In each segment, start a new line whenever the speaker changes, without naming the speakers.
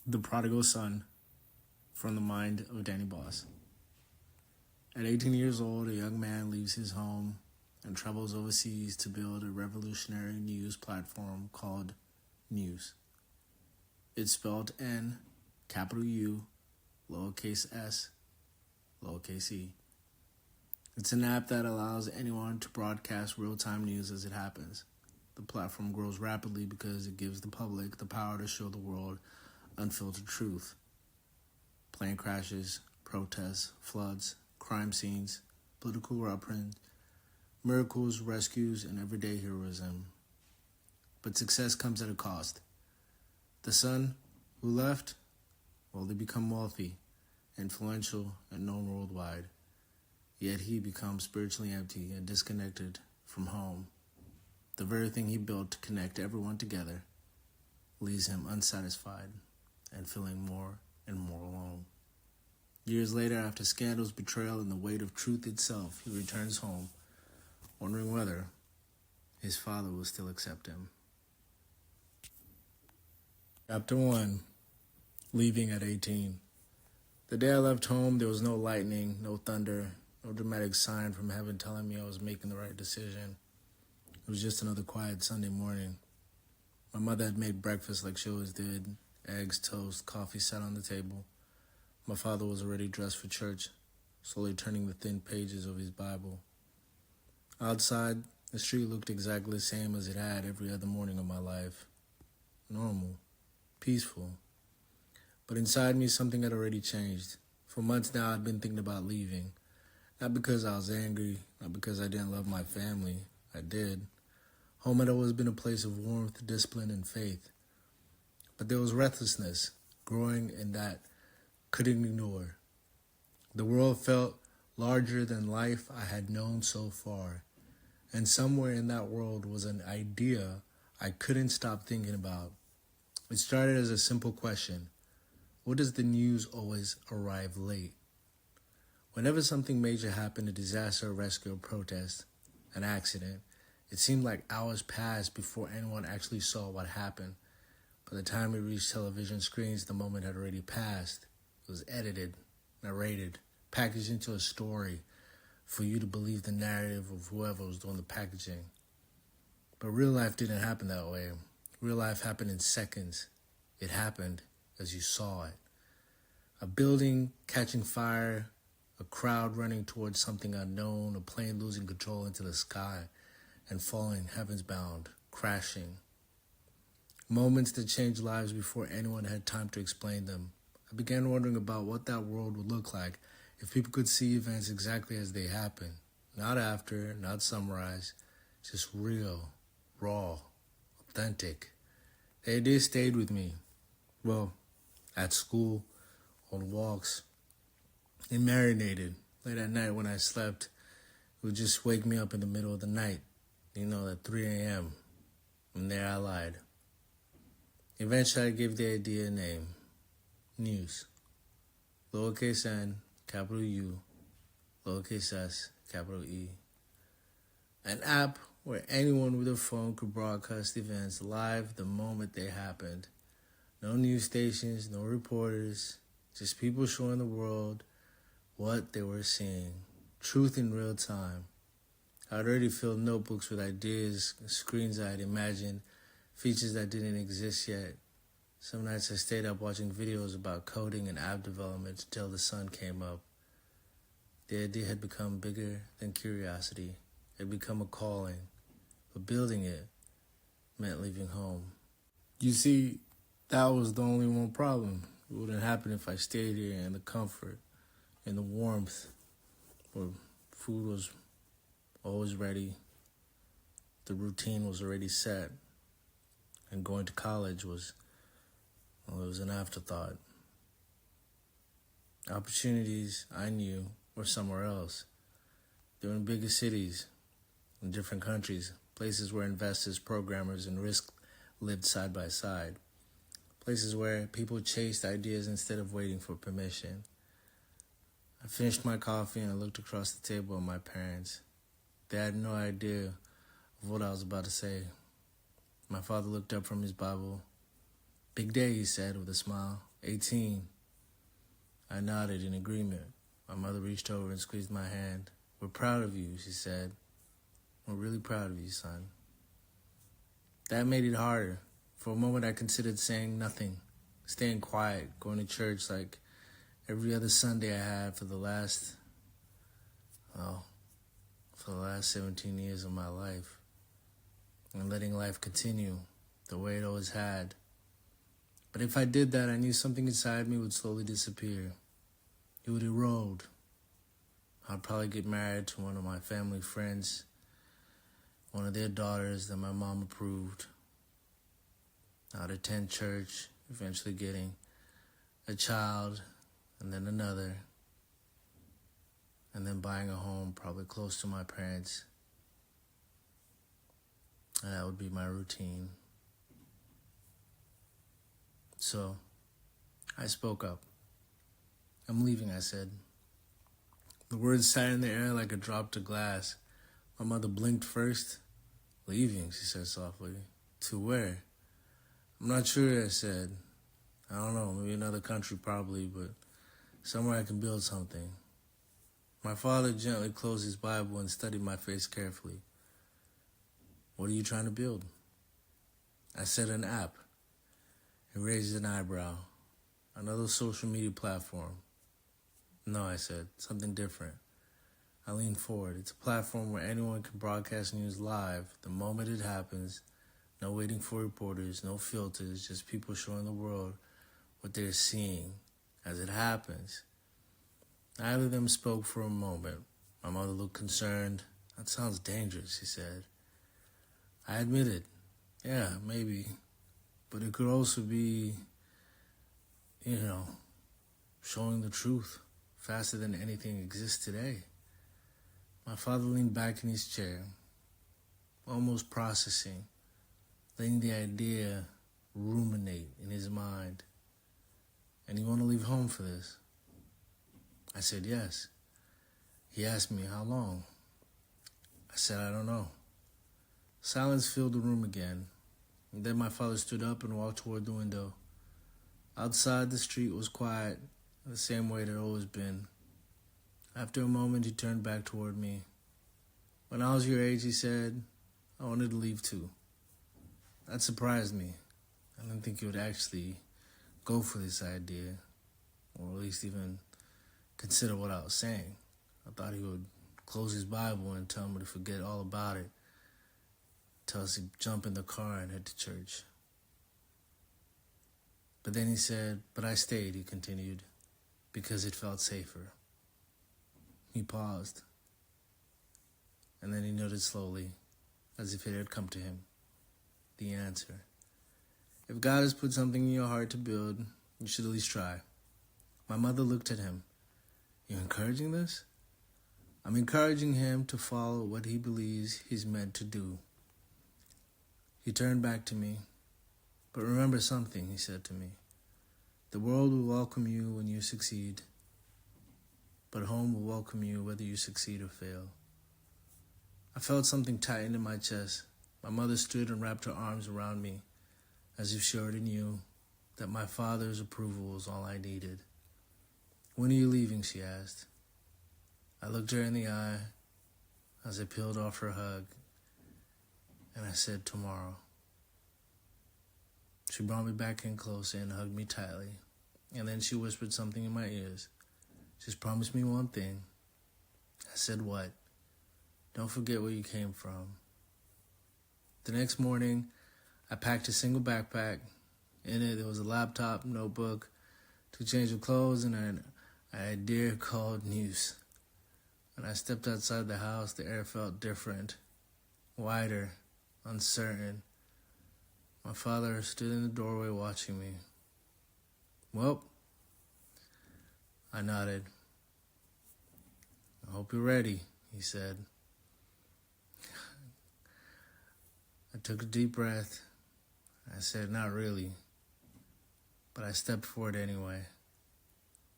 The Prodigal Son, from the mind of Danny Boss. At 18 years old, a young man leaves his home and travels overseas to build a revolutionary news platform called nUse. It's spelled N, capital U, lowercase s, lowercase e. It's an app that allows anyone to broadcast real-time news as it happens. The platform grows rapidly because it gives the public the power to show the world unfiltered truth. Plane crashes, protests, floods, crime scenes, political eruptions, miracles, rescues, and everyday heroism. But success comes at a cost. The son who left, well, they become wealthy, influential, and known worldwide. Yet he becomes spiritually empty and disconnected from home. The very thing he built to connect everyone together leaves him unsatisfied and feeling more and more alone. Years later, after scandals, betrayal, and the weight of truth itself, he returns home, wondering whether his father will still accept him. Chapter 1. Leaving at 18. The day I left home, there was no lightning, no thunder, no dramatic sign from heaven telling me I was making the right decision. It was just another quiet Sunday morning. My mother had made breakfast like she always did. Eggs, toast, coffee sat on the table. My father was already dressed for church, slowly turning the thin pages of his Bible. Outside, the street looked exactly the same as it had every other morning of my life. Normal, peaceful. But inside me, something had already changed. For months now, I'd been thinking about leaving. Not because I was angry, not because I didn't love my family. I did. Home had always been a place of warmth, discipline, and faith. But there was restlessness growing in that couldn't ignore. The world felt larger than life I had known so far. And somewhere in that world was an idea I couldn't stop thinking about. It started as a simple question. What does the news always arrive late? Whenever something major happened, a disaster, a rescue, a protest, an accident, it seemed like hours passed before anyone actually saw what happened. By the time it reached television screens, the moment had already passed. It was edited, narrated, packaged into a story for you to believe the narrative of whoever was doing the packaging. But real life didn't happen that way. Real life happened in seconds. It happened as you saw it. A building catching fire, a crowd running towards something unknown, a plane losing control into the sky and falling heavens bound, crashing. Moments that changed lives before anyone had time to explain them. I began wondering about what that world would look like if people could see events exactly as they happen. Not after, not summarized, just real, raw, authentic. The idea stayed with me. Well, at school, on walks. It marinated. Late at night when I slept, it would just wake me up in the middle of the night. At 3 a.m. And there I lied. Eventually I gave the idea a name. nUse. Lowercase n, capital U, lowercase s, capital E. An app where anyone with a phone could broadcast events live the moment they happened. No news stations, no reporters, just people showing the world what they were seeing. Truth in real time. I'd already filled notebooks with ideas, screens I'd imagined, features that didn't exist yet. Some nights I stayed up watching videos about coding and app development until the sun came up. The idea had become bigger than curiosity. It had become a calling. But building it meant leaving home. You see, that was the only one problem. It wouldn't happen if I stayed here in the comfort, in the warmth, where food was always ready, the routine was already set, and going to college was an afterthought. Opportunities, I knew, were somewhere else. They were in bigger cities, in different countries, places where investors, programmers, and risk lived side by side. Places where people chased ideas instead of waiting for permission. I finished my coffee and I looked across the table at my parents. They had no idea of what I was about to say. My father looked up from his Bible, Big day, he said with a smile. 18. I nodded in agreement. My mother reached over and squeezed my hand. We're proud of you, she said. We're really proud of you, son. That made it harder. For a moment, I considered saying nothing, staying quiet, going to church like every other Sunday I had for the last 17 years of my life, and letting life continue the way it always had. But if I did that, I knew something inside me would slowly disappear. It would erode. I'd probably get married to one of my family friends, one of their daughters that my mom approved. I'd attend church, eventually getting a child, and then another, and then buying a home probably close to my parents. And that would be my routine. So, I spoke up. I'm leaving, I said. The words sat in the air like a drop to glass. My mother blinked first. Leaving, she said softly. To where? I'm not sure, I said. I don't know, maybe another country probably, but somewhere I can build something. My father gently closed his Bible and studied my face carefully. What are you trying to build? I said an app. He raised an eyebrow. Another social media platform. No, I said, something different. I leaned forward. It's a platform where anyone can broadcast news live the moment it happens. No waiting for reporters, no filters, just people showing the world what they're seeing as it happens. Neither of them spoke for a moment. My mother looked concerned. That sounds dangerous, she said. I admitted, yeah, maybe. But it could also be, showing the truth faster than anything exists today. My father leaned back in his chair, almost processing, letting the idea ruminate in his mind. And you want to leave home for this? I said yes. He asked me how long. I said I don't know. Silence filled the room again. And then my father stood up and walked toward the window. Outside, the street was quiet, the same way it had always been. After a moment, he turned back toward me. When I was your age, he said, I wanted to leave too. That surprised me. I didn't think he would actually go for this idea, or at least even consider what I was saying. I thought he would close his Bible and tell me to forget all about it, tell us to jump in the car and head to church. But then he said, but I stayed, he continued, because it felt safer. He paused, and then he nodded slowly, as if it had come to him. The answer. If God has put something in your heart to build, you should at least try. My mother looked at him. You're encouraging this? I'm encouraging him to follow what he believes he's meant to do. He turned back to me. But remember something, he said to me. The world will welcome you when you succeed, but home will welcome you whether you succeed or fail. I felt something tighten in my chest. My mother stood and wrapped her arms around me, as if she already knew that my father's approval was all I needed. When are you leaving, she asked. I looked her in the eye as I peeled off her hug, and I said, tomorrow. She brought me back in closer and hugged me tightly, and then she whispered something in my ears. Just promise me one thing. I said, what? Don't forget where you came from. The next morning, I packed a single backpack. In it, there was a laptop, notebook, 2 changes of clothes, and an idea called nUse. When I stepped outside the house, the air felt different, wider, uncertain. My father stood in the doorway watching me. Well, I nodded. I hope you're ready, he said. I took a deep breath. I said, not really. But I stepped forward anyway,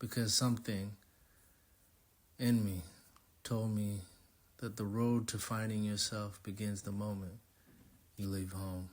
because something in me told me that the road to finding yourself begins the moment you leave home.